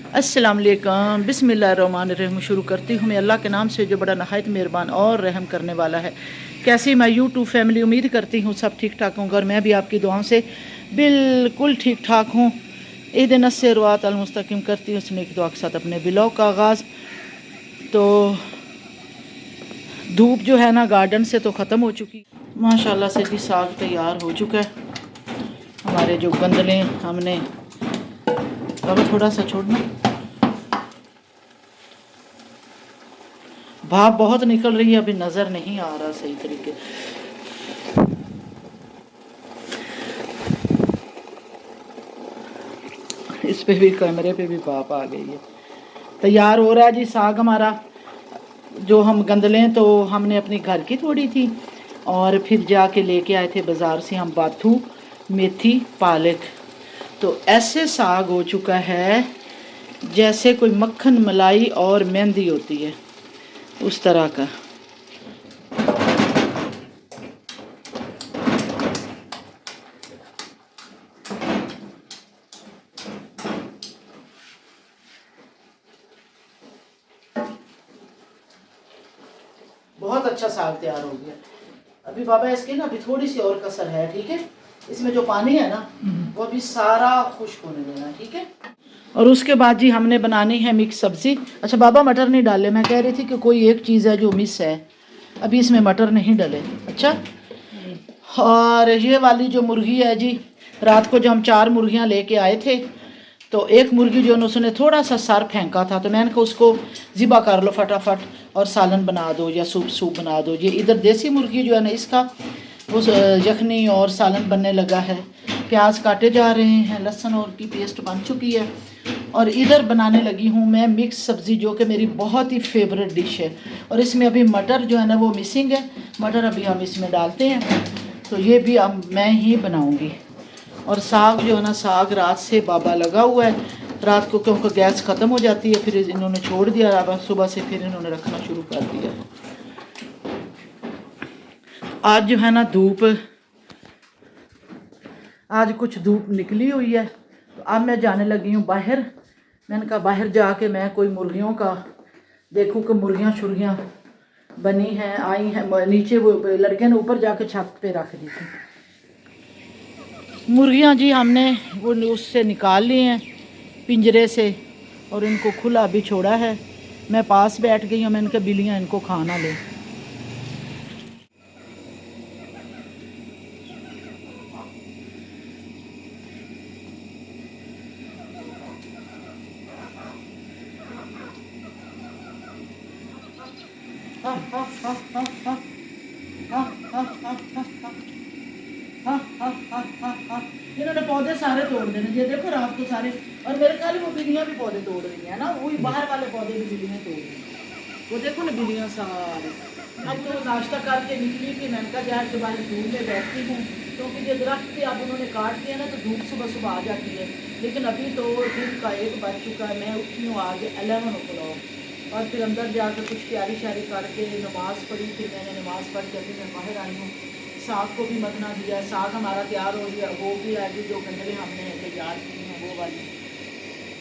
अस्सलाम वालेकुम, बिस्मिल्लाहिर्रहमानिर्रहीम। शुरू करती हूँ मैं अल्लाह के नाम से जो बड़ा नहायत मेहरबान और रहम करने वाला है। कैसी मैं यूट्यूब फैमिली, उम्मीद करती हूँ सब ठीक ठाक होंगे और मैं भी आपकी दुआओं से बिल्कुल ठीक ठाक हूँ। इहदिना सिरात अल मुस्तकीम करती हूँ नेक दुआ के साथ अपने ब्लॉग का आगाज़। तो धूप जो है ना गार्डन से तो ख़त्म हो चुकी, माशाल्लाह से भी साग तैयार हो चुका है। हमारे जो गंदले हमने, अब थोड़ा सा छोड़ना, भाप बहुत निकल रही है, अभी नज़र नहीं आ रहा सही तरीके। इस पे भी, कैमरे पे भी भाप आ गई है। तैयार हो रहा है जी साग हमारा। जो हम गंदलें तो हमने अपनी घर की तोड़ी थी और फिर जाके लेके आए थे बाज़ार से हम बाथू, मेथी, पालक। तो ऐसे साग हो चुका है जैसे कोई मक्खन, मलाई और मेहंदी होती है, उस तरह का। बहुत अच्छा साग तैयार हो गया। अभी बाबा इसकी ना अभी थोड़ी सी और कसर है, ठीक है। इसमें जो पानी है ना वो अभी सारा खुश्क होने देना, ठीक है। और उसके बाद जी हमने बनानी है मिक्स सब्ज़ी। अच्छा बाबा मटर नहीं डाले, मैं कह रही थी कि कोई एक चीज़ है जो मिस है, अभी इसमें मटर नहीं डले। अच्छा, और ये वाली जो मुर्गी है जी, रात को जो हम 4 मुर्गियाँ लेके आए थे, तो एक मुर्गी जो है उसने थोड़ा सा सर फेंका था, तो मैंने कहा उसको ज़िबा कर लो फटाफट और सालन बना दो या सूप बना दो। ये इधर देसी मुर्गी जो है ना, इसका वो यखनी और सालन बनने लगा है। प्याज काटे जा रहे हैं, लहसुन और की पेस्ट बन चुकी है। और इधर बनाने लगी हूँ मैं मिक्स सब्ज़ी, जो कि मेरी बहुत ही फेवरेट डिश है। और इसमें अभी मटर जो है ना वो मिसिंग है, मटर अभी हम इसमें डालते हैं। तो ये भी अब मैं ही बनाऊँगी। और साग जो है ना, साग रात से बाबा लगा हुआ है। रात को क्योंकि गैस ख़त्म हो जाती है, फिर इन्होंने छोड़ दिया, अब सुबह से फिर इन्होंने रखना शुरू कर दिया। आज जो है ना धूप, आज कुछ धूप निकली हुई है, तो अब मैं जाने लगी हूँ बाहर। मैंने कहा बाहर जाके मैं कोई मुर्गियों का देखूँ कि मुर्गियाँ शुर्गियाँ बनी हैं, आई हैं। नीचे वो लड़के ने ऊपर जाके छत पे रख दी थी मुर्गियाँ जी, हमने वो उससे निकाल ली हैं पिंजरे से और इनको खुला भी छोड़ा है। मैं पास बैठ गई हूँ, मैंने कहा बिल्लियाँ इनको खाना ले। हा हा हा हा हा हा हा हा हा हा हा हा हा। इन्होंने पौधे सारे तोड़ देने, ये देखो रात को सारे। और मेरे ख्याल वो बिल्लियाँ भी पौधे तोड़ रही हैं ना, वही बाहर वाले पौधे भी बिल्लियाँ तोड़ रही हैं। वो देखो ना बिल्लियाँ सारे। अब तो नाश्ता करके निकली थी, मैंने कहा यार के बाहर धूप में बैठती हूँ, क्योंकि जो दरख्त थे अब उन्होंने काट दिया ना, तो धूप सुबह सुबह आ जाती है। लेकिन अभी तो दिन का 1 बज चुका है, मैं उठी हूँ आज 11 o'clock। और फिर अंदर जाकर कुछ तैयारी शारी करके नमाज़ पढ़ी, फिर मैंने नमाज़ पढ़ के अभी मैं बाहर आई हूँ। साग को भी मदना दिया, साग हमारा तैयार हो गया, हो गया है। जो गंदले हमने तैयार की हैं वो वाली,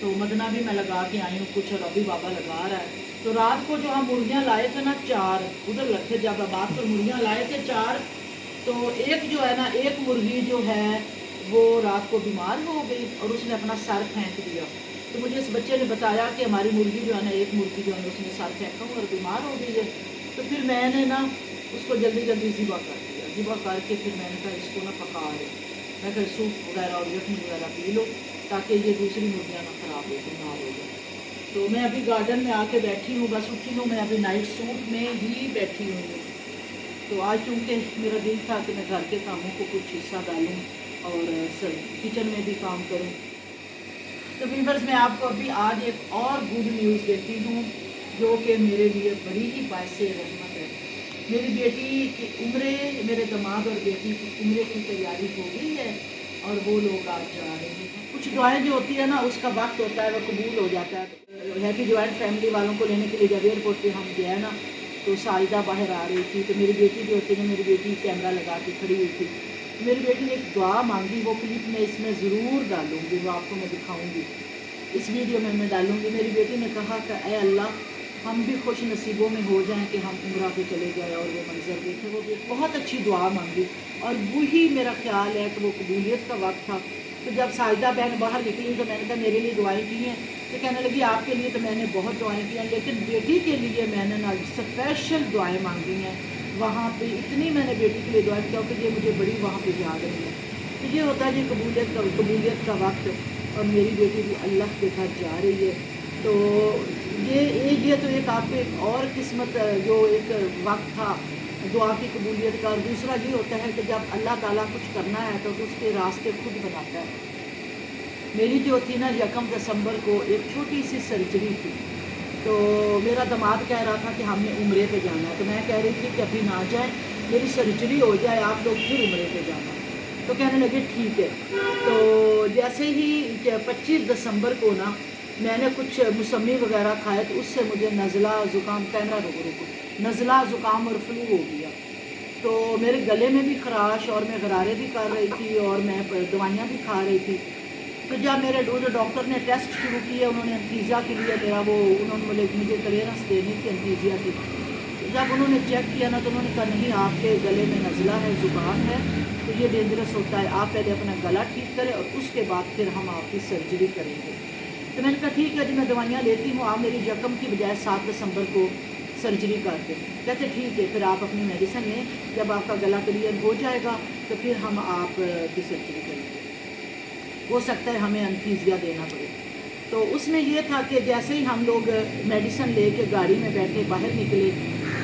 तो मदना भी मैं लगा के आई हूँ कुछ, और अभी बाबा लगा रहा है। तो रात को जो हम मुर्गियाँ लाए थे ना 4, उधर रखे जब बात पर मुर्गियाँ लाए थे 4, तो एक जो है ना, एक मुर्गी जो है वो रात को बीमार हो गई और उसने अपना सर फेंक दिया। तो मुझे इस बच्चे ने बताया कि हमारी मुर्गी जो है ना, एक मुर्गी जो है उसने सर फेंका और बीमार हो गई है। तो फिर मैंने ना उसको जल्दी जल्दी ज़िबा कर दिया। ज़िबा करके फिर मैंने कहा इसको ना पका लो, मैं कहा सूप वगैरह और यखनी वगैरह पी लो, ताकि ये दूसरी मुर्गियाँ ना ख़राब हो, बीमार हो जाए। तो मैं अभी गार्डन में आके बैठी हूँ, बस उठी हूँ, मैं अभी नाइट सूट में ही बैठी हुई हूँ। तो आज चूँकि मेरा दिल था कि मैं घर के कामों को कुछ हिस्सा डालूँ और किचन में भी काम करूँ। तो व्यूअर्स, मैं आपको अभी आज एक और गुड न्यूज़ देती हूँ, जो कि मेरे लिए बड़ी ही बायसे रहमत है। मेरी बेटी की उम्र, मेरे दामाद और बेटी की उम्र की तैयारी हो गई है और वो लोग आज जा रहे हैं। कुछ दुआएं जो होती है ना, उसका वक्त होता है, वो कबूल हो जाता है। हैप्पी जॉइंट फैमिली वालों को लेने के लिए जब एयरपोर्ट पे हम गए ना, तो साजिदा बाहर आ रही थी, तो मेरी बेटी जो होती है ना, मेरी बेटी कैमरा लगा के खड़ी हुई थी। मेरी बेटी ने एक दुआ मांगी, वो क्लिप मैं इसमें ज़रूर डालूँगी, वो आपको मैं दिखाऊँगी। इस वीडियो में मैं डालूँगी। मेरी बेटी ने कहा कि ऐ अल्लाह, हम भी खुश नसीबों में हो जाएं कि हम उम्रा पे चले जाए और वो मंज़र देखें। वो भी बहुत अच्छी दुआ मांगी और वही मेरा ख्याल है कि वो कबूलियत का वक्त था। तो जब साजिदा बहन बाहर निकली तो मैंने कहा मेरे लिए दुआएं की हैं, तो कहने लगी आपके लिए तो मैंने बहुत दुआएं की हैं, लेकिन बेटी के लिए मैंने ना स्पेशल दुआएं मांगी हैं। वहाँ पे इतनी मैंने बेटी के लिए दुआएं की क्योंकि ये मुझे बड़ी वहाँ पे याद रही है। तो ये होता है जी कबूलियत का वक्त, और मेरी बेटी भी अल्लाह के घर जा रही है। तो ये तो एक आपको एक और किस्मत जो एक वक्त था दुआ की कबूलियत का। और दूसरा ये होता है कि जब अल्लाह ताला कुछ करना है तो उसके रास्ते खुद बनाता है। मेरी जो थी ना 1 दिसंबर को एक छोटी सी सर्जरी थी, तो मेरा दामाद कह रहा था कि हमने उम्रे पे जाना है, तो मैं कह रही थी कि अभी ना जाए, मेरी सर्जरी हो जाए, आप लोग फिर उम्रे पे जाना। तो कहने लगे ठीक है। तो जैसे ही 25 दिसंबर को ना मैंने कुछ मौसमी वगैरह खाए तो उससे मुझे नज़ला ज़ुकाम, कैमरा रुको, नज़ला ज़ुकाम और फ्लू हो गया। तो मेरे गले में भी खराश और मैं गरारे भी कर रही थी और मैं दवाइयाँ भी खा रही थी। तो जब मेरे डॉक्टर ने टेस्ट शुरू किए, उन्होंने एंथीसिया के लिए मेरा वो उन्होंने मुझे क्लियरेंस देनी थी एंथीसिया की। तो जब उन्होंने चेक किया ना तो उन्होंने कहा नहीं, आपके गले में नज़ला है, ज़ुकाम है, तो ये डेंजरस होता है, आप पहले अपना गला ठीक करें और उसके बाद फिर हम आपकी सर्जरी करेंगे। तो मैंने कहा ठीक है जी, मैं दवाइयाँ लेती हूँ, आप मेरी जख्म की बजाय 7 दिसंबर को सर्जरी कर दें। कहते ठीक है, फिर आप अपनी मेडिसिन लें, जब आपका गला क्लियर हो जाएगा तो फिर हम आपकी सर्जरी करेंगे, हो सकता है हमें एनेस्थीसिया देना पड़े। तो उसमें ये था कि जैसे ही हम लोग मेडिसिन लेके गाड़ी में बैठे बाहर निकले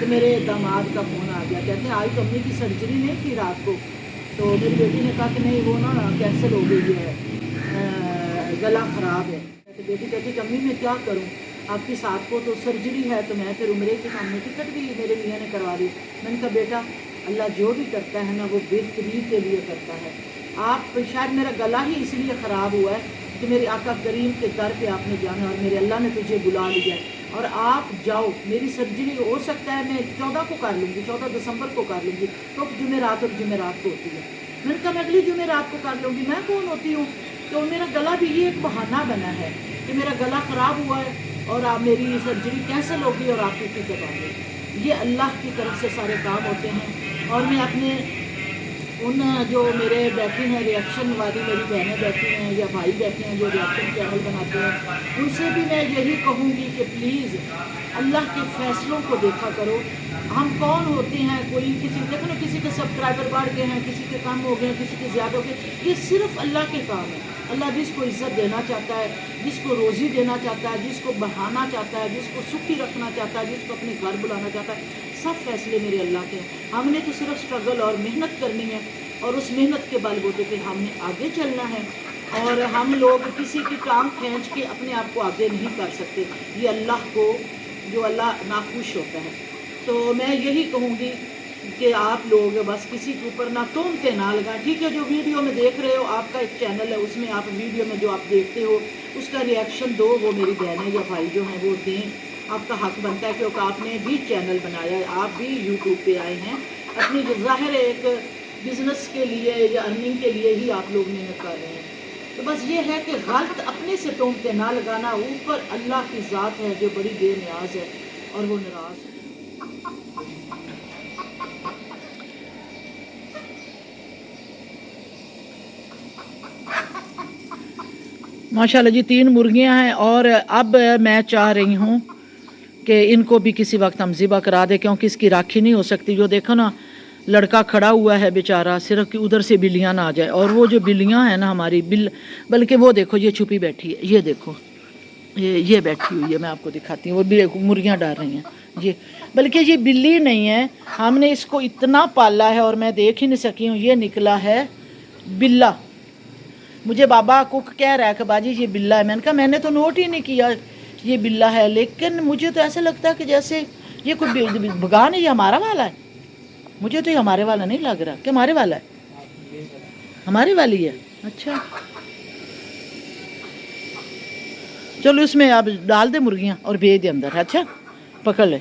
तो मेरे दामाद का फ़ोन आ गया, कहते हैं आज तो अम्मी की सर्जरी नहीं थी रात को। तो मेरी बेटी ने कहा कि नहीं वो ना कैंसिल हो गई है, गला ख़राब है। तो बेटी कहती अम्मी मैं क्या करूं, आपकी 7 को तो सर्जरी है, तो मैं फिर उम्रे के सामने टिकट भी मेरे मियाँ ने करवा दी। मैंने कहा बेटा अल्लाह जो भी करता है ना वो बेहतरीन के लिए करता है। आप शायद मेरा गला ही इसलिए ख़राब हुआ है कि मेरे आका करीम के दर पे आपने जाना और मेरे अल्लाह ने तुझे बुला लिया और आप जाओ। मेरी सर्जरी हो सकता है मैं 14 को कर लूँगी, 14 दिसंबर को कर लूँगी, तो जुमेरात और जुमेरात को होती है। मैंने कहा मैं अगली जुमेरात को कर लूँगी, मैं कौन होती हूँ। तो मेरा गला भी ये एक बहाना बना है कि मेरा गला ख़राब हुआ है और आप मेरी सर्जरी कैंसिल होगी और आपकी टिकट आ गई। ये अल्लाह की तरफ से सारे काम होते हैं। और मैं अपने उन जो मेरे बैठी हैं रिएक्शन वाली मेरी बहनें बैठी हैं या भाई बैठे हैं जो रिएक्शन चैनल बनाते हैं, उनसे भी मैं यही कहूँगी कि प्लीज़ अल्लाह के फ़ैसलों को देखा करो। हम कौन होते हैं, कोई किसी देखो ना, किसी के सब्सक्राइबर बढ़ गए हैं, किसी के कम हो गए हैं, किसी के ज़्यादा हो गए, ये सिर्फ अल्लाह के काम है। अल्लाह जिसको इज़्ज़त देना चाहता है, जिसको रोज़ी देना चाहता है, जिसको बढ़ाना चाहता है, जिसको सुखी रखना चाहता है, जिसको अपने घर बुलाना चाहता है, सब फैसले मेरे अल्लाह के हैं। हमने तो सिर्फ स्ट्रगल और मेहनत करनी है और उस मेहनत के बलबूते पे हमने आगे चलना है। और हम लोग किसी की टांग खींच के अपने आप को आगे नहीं कर सकते, ये अल्लाह को, जो अल्लाह नाखुश होता है। तो मैं यही कहूँगी कि आप लोग बस किसी के ऊपर ना तोहमते ना लगा। ठीक है, जो वीडियो में देख रहे हो आपका एक चैनल है, उसमें आप वीडियो में जो आप देखते हो उसका रिएक्शन दो, वो मेरी बहनें या भाई जो हैं वो दें, आपका हक बनता है क्योंकि आपने भी चैनल बनाया है, आप भी यूट्यूब पे आए हैं अपनी ज़ाहिर एक बिज़नेस के लिए या अर्निंग के लिए ही आप लोग मेहनत कर रहे हैं। तो बस ये है कि गलत अपने से तोहमते ना लगाना, ऊपर अल्लाह की ज़ात है जो बड़ी बेनियाज है और वो नाराज़ है। माशाल्लाह जी 3 मुर्गियां हैं और अब मैं चाह रही हूँ कि इनको भी किसी वक्त हम ज़िबा करा दें क्योंकि इसकी राखी नहीं हो सकती। जो देखो ना लड़का खड़ा हुआ है बेचारा, सिर्फ कि उधर से बिल्लियाँ ना आ जाए। और वो जो बिल्लियाँ हैं ना हमारी बल्कि वो देखो ये छुपी बैठी है, ये देखो ये बैठी हुई है, मैं आपको दिखाती हूँ, वो मुर्गियाँ डाल रही हैं ये। बल्कि ये बिल्ली नहीं है, हमने इसको इतना पाला है और मैं देख ही नहीं सकी हूँ, ये निकला है बिल्ला। मुझे बाबा कुक कह रहा है कि बाजी ये बिल्ला है। मैंने कहा मैंने तो नोट ही नहीं किया ये बिल्ला है, लेकिन मुझे तो ऐसा लगता है कि जैसे ये कोई बगान है, ये हमारा वाला है। मुझे तो ये हमारे वाला नहीं लग रहा कि हमारे वाला है, हमारी वाली है। अच्छा चलो इसमें आप डाल दे मुर्गियाँ और भेज दे अंदर। अच्छा पकड़ ले।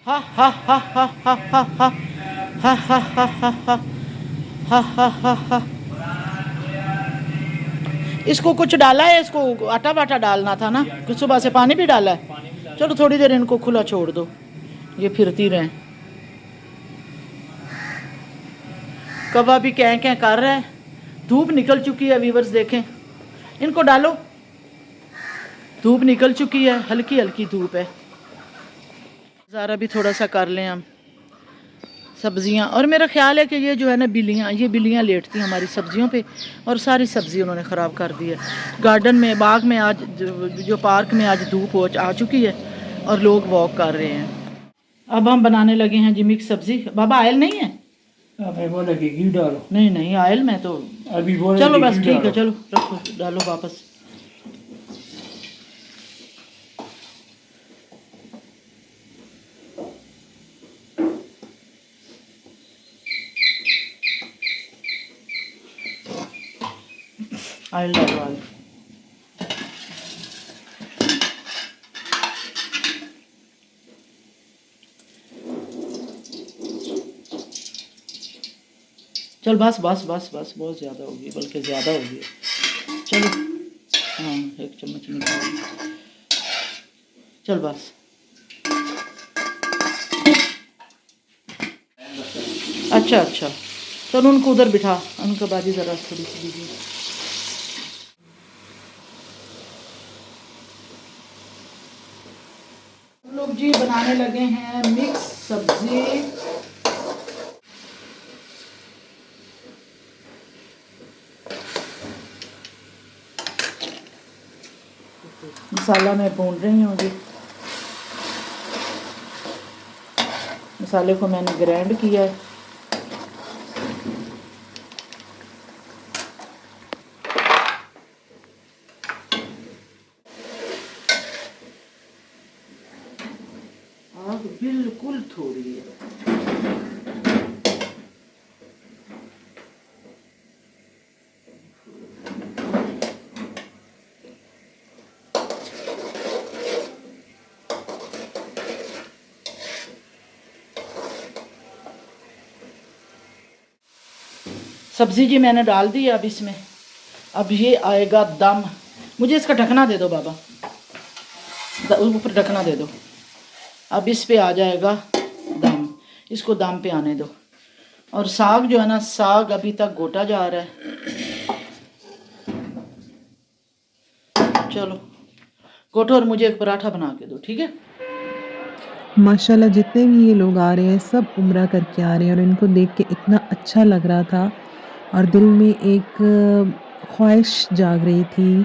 हा हा हा हा हा हा हा हा हा हा हा हा हा हा हा। इसको कुछ डाला है, इसको आटा वाटा डालना था ना, कुछ सुबह से पानी भी डाला है। चलो थोड़ी देर इनको खुला छोड़ दो, ये फिरती रहें। कौवा भी क्या क्या कर रहा है। धूप निकल चुकी है व्यूअर्स, देखें इनको डालो, धूप निकल चुकी है, हल्की हल्की धूप है। ज़रा भी थोड़ा सा कर लें हम सब्जियां। और मेरा ख्याल है कि ये जो है ना बिल्लियां, ये बिल्लियां लेटती हैं हमारी सब्जियों पे, और सारी सब्ज़ी उन्होंने ख़राब कर दी है। गार्डन में, बाग में आज जो पार्क में आज धूप आ चुकी है और लोग वॉक कर रहे हैं। अब हम बनाने लगे हैं जी मिक्स सब्ज़ी। बाबा आयल नहीं है? बोला कि घी डालो। नहीं नहीं, आयल में तो अभी बोले चलो कि बस घी ठीक है, डालो। चलो रखो, डालो वापस। आयल डालो, आयल। चल बस बस बस बस, बहुत ज़्यादा होगी, बल्कि ज़्यादा होगी। चलो हाँ, एक चम्मच निकाल, चल बस। अच्छा अच्छा, चलो उनको उधर बिठा, उनका बाजी ज़रा थोड़ी सी दीजिए। हम लोग जी बनाने लगे हैं मिक्स सब्जी। मसाला मैं भून रही हूँ जी। मसाले को मैंने ग्राइंड किया है। आग बिल्कुल थोड़ी है। सब्जी जी मैंने डाल दी है अब इसमें। अब ये आएगा दम। मुझे इसका ढकना दे दो बाबा, ऊपर ढकना दे दो। अब इस पे आ जाएगा दम, इसको दम पे आने दो। और साग जो है ना, साग अभी तक गोटा जा रहा है। चलो गोटो, और मुझे एक पराठा बना के दो, ठीक है। माशाल्लाह जितने भी ये लोग आ रहे हैं सब उम्रा करके आ रहे हैं और इनको देख के इतना अच्छा लग रहा था और दिल में एक ख्वाहिश जाग रही थी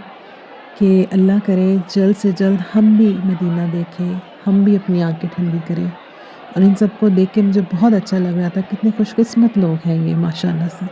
कि अल्लाह करे जल्द से जल्द हम भी मदीना देखें, हम भी अपनी आंखें ठंडी करें। और इन सबको देख के मुझे बहुत अच्छा लग रहा था, कितने खुशकिस्मत लोग हैं ये माशाल्लाह से।